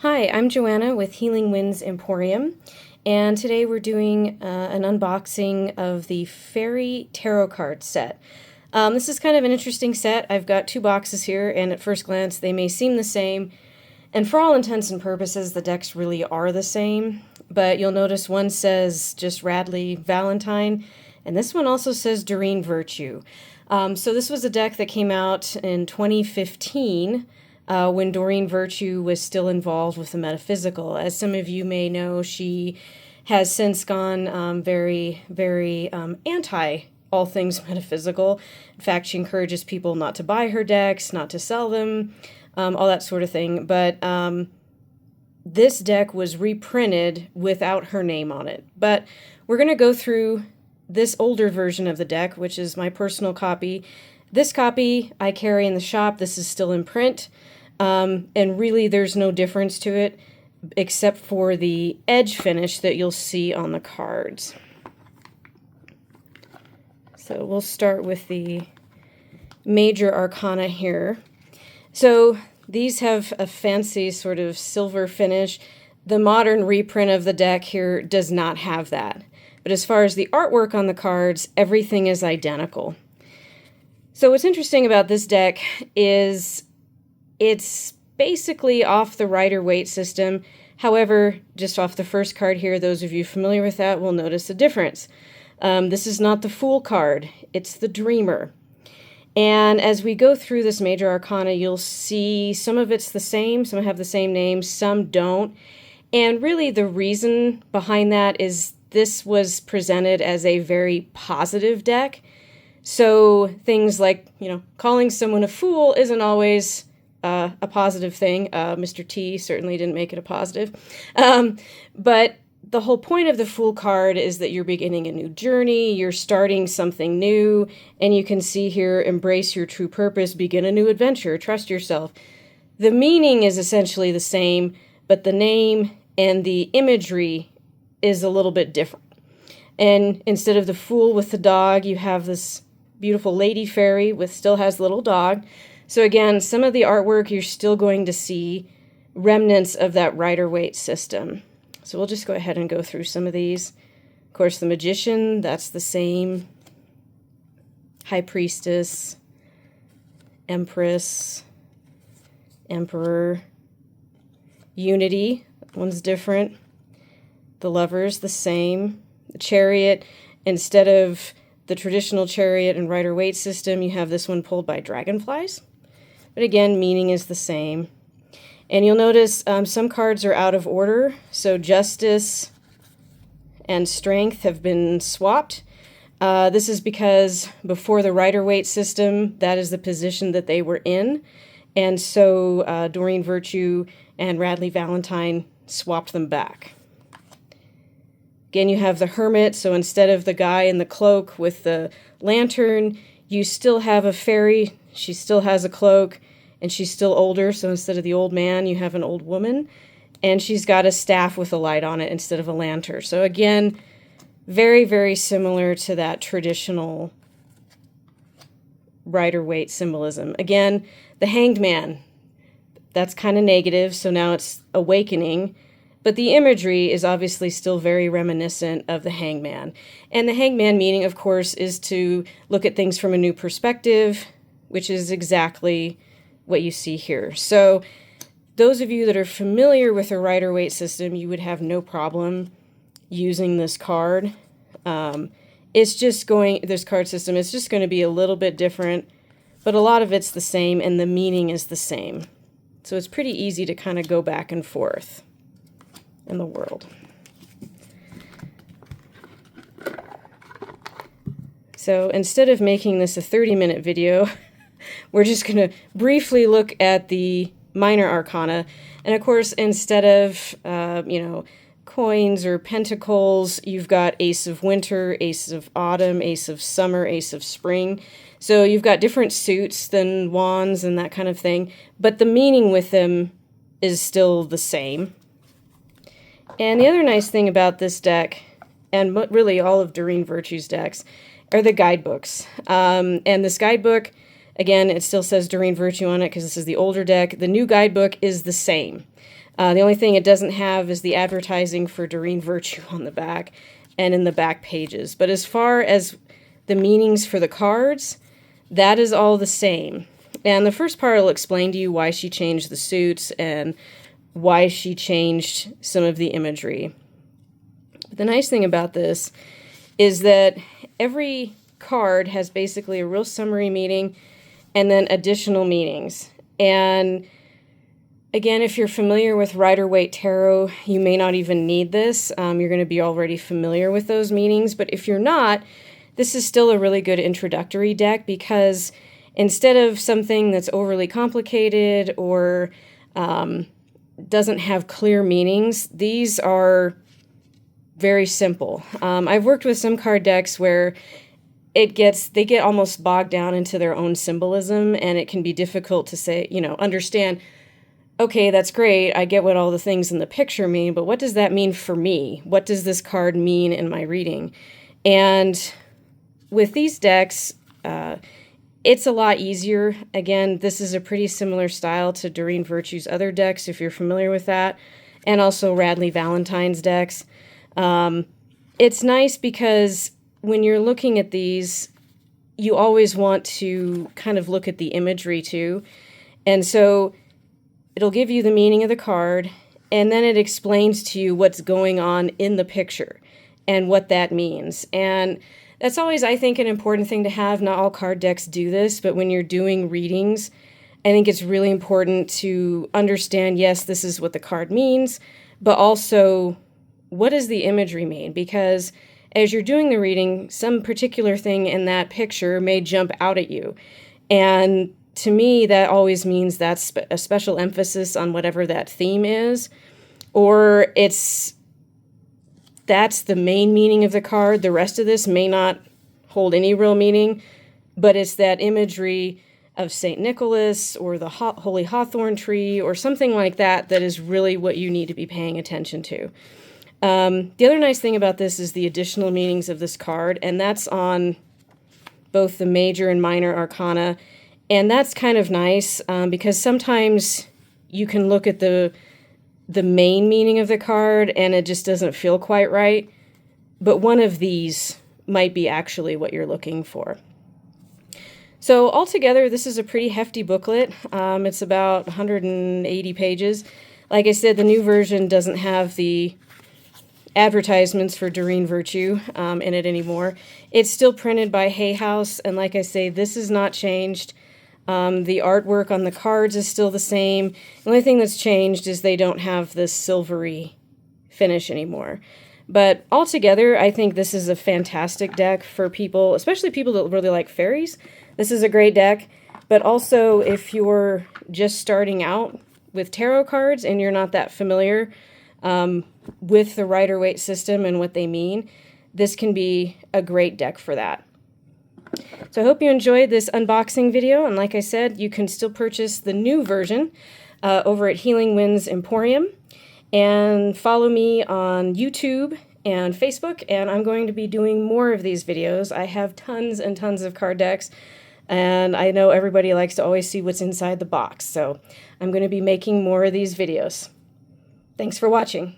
Hi, I'm Joanna with Healing Winds Emporium, and today we're doing an unboxing of the Fairy Tarot card set. This is kind of an interesting set. I've got two boxes here, and at first glance they may seem the same, and for all intents and purposes the decks really are the same, but you'll notice one says just Radleigh Valentine, and this one also says Doreen Virtue. So this was a deck that came out in 2015, when Doreen Virtue was still involved with the metaphysical. As some of you may know, she has since gone very anti all things metaphysical. In fact, she encourages people not to buy her decks, not to sell them, all that sort of thing. But this deck was reprinted without her name on it. But we're going to go through this older version of the deck, which is my personal copy. This copy I carry in the shop. This is still in print. And really there's no difference to it except for the edge finish that you'll see on the cards. So we'll start with the major arcana here. So these have a fancy sort of silver finish. The modern reprint of the deck here does not have that. But as far as the artwork on the cards, everything is identical. So what's interesting about this deck is it's basically off the Rider-Waite system. However, just off the first card here, those of you familiar with that will notice a difference. This is not the Fool card, it's the Dreamer. And as we go through this major arcana, you'll see some of it's the same, some have the same names, some don't. And really the reason behind that is this was presented as a very positive deck. So things like, calling someone a fool isn't always a positive thing. Mr. T certainly didn't make it a positive. But the whole point of the Fool card is that you're beginning a new journey, you're starting something new, and you can see here, embrace your true purpose, begin a new adventure, trust yourself. The meaning is essentially the same, but the name and the imagery is a little bit different. And instead of the Fool with the dog, you have this beautiful lady fairy with still has the little dog. So again, some of the artwork you're still going to see remnants of that Rider-Waite system. So we'll just go ahead and go through some of these. Of course, the Magician, that's the same. High Priestess, Empress, Emperor, Unity, that one's different. The Lover's the same. The Chariot, instead of the traditional Chariot and Rider-Waite system, you have this one pulled by dragonflies. But again, meaning is the same. And you'll notice some cards are out of order. So Justice and Strength have been swapped. This is because before the Rider-Waite system, that is the position that they were in. And so Doreen Virtue and Radleigh Valentine swapped them back. Again, you have the Hermit. So instead of the guy in the cloak with the lantern, you still have a fairy. She still has a cloak, and she's still older, so instead of the old man, you have an old woman, and she's got a staff with a light on it instead of a lantern. So again, very similar to that traditional Rider-Waite symbolism. Again, the Hanged Man, that's kind of negative, so now it's awakening, but the imagery is obviously still very reminiscent of the Hanged Man. And the Hanged Man meaning, of course, is to look at things from a new perspective, which is exactly what you see here. So those of you that are familiar with the Rider-Waite system, you would have no problem using this card. This card system is just going to be a little bit different, but a lot of it's the same and the meaning is the same. So it's pretty easy to kind of go back and forth in the world. So instead of making this a 30-minute video, we're just going to briefly look at the minor arcana. And of course, instead of, coins or pentacles, you've got Ace of Winter, Ace of Autumn, Ace of Summer, Ace of Spring. So you've got different suits than wands and that kind of thing. But the meaning with them is still the same. And the other nice thing about this deck, and really all of Doreen Virtue's decks, are the guidebooks. And this guidebook, again, it still says Doreen Virtue on it because this is the older deck. The new guidebook is the same. The only thing it doesn't have is the advertising for Doreen Virtue on the back and in the back pages. But as far as the meanings for the cards, that is all the same. And the first part will explain to you why she changed the suits and why she changed some of the imagery. But the nice thing about this is that every card has basically a real summary meaning and then additional meanings. And again, if you're familiar with Rider-Waite Tarot, you may not even need this. You're going to be already familiar with those meanings. But if you're not, this is still a really good introductory deck, because instead of something that's overly complicated or doesn't have clear meanings, these are very simple. I've worked with some card decks where they get almost bogged down into their own symbolism, and it can be difficult to say, understand, okay, that's great, I get what all the things in the picture mean, but what does that mean for me? What does this card mean in my reading? And with these decks, it's a lot easier. Again, this is a pretty similar style to Doreen Virtue's other decks, if you're familiar with that, and also Radleigh Valentine's decks. It's nice because when you're looking at these, you always want to kind of look at the imagery too. And so it'll give you the meaning of the card, and then it explains to you what's going on in the picture and what that means. And that's always, I think, an important thing to have. Not all card decks do this, but when you're doing readings, I think it's really important to understand, yes, this is what the card means, but also what does the imagery mean? Because as you're doing the reading, some particular thing in that picture may jump out at you. And to me, that always means that's a special emphasis on whatever that theme is, or that's the main meaning of the card. The rest of this may not hold any real meaning, but it's that imagery of St. Nicholas or the Holy Hawthorn tree or something like that that is really what you need to be paying attention to. The other nice thing about this is the additional meanings of this card, and that's on both the major and minor arcana. And that's kind of nice because sometimes you can look at the main meaning of the card and it just doesn't feel quite right. But one of these might be actually what you're looking for. So altogether, this is a pretty hefty booklet. It's about 180 pages. Like I said, the new version doesn't have the advertisements for Doreen Virtue in it anymore. It's still printed by Hay House, and like I say, this is not changed. The artwork on the cards is still the same. The only thing that's changed is they don't have this silvery finish anymore. But altogether, I think this is a fantastic deck for people, especially people that really like fairies. This is a great deck. But also, if you're just starting out with tarot cards and you're not that familiar with the Rider-Waite system and what they mean, this can be a great deck for that. So I hope you enjoyed this unboxing video, and like I said, you can still purchase the new version over at Healing Winds Emporium, and follow me on YouTube and Facebook, and I'm going to be doing more of these videos. I have tons and tons of card decks, and I know everybody likes to always see what's inside the box, so I'm going to be making more of these videos. Thanks for watching.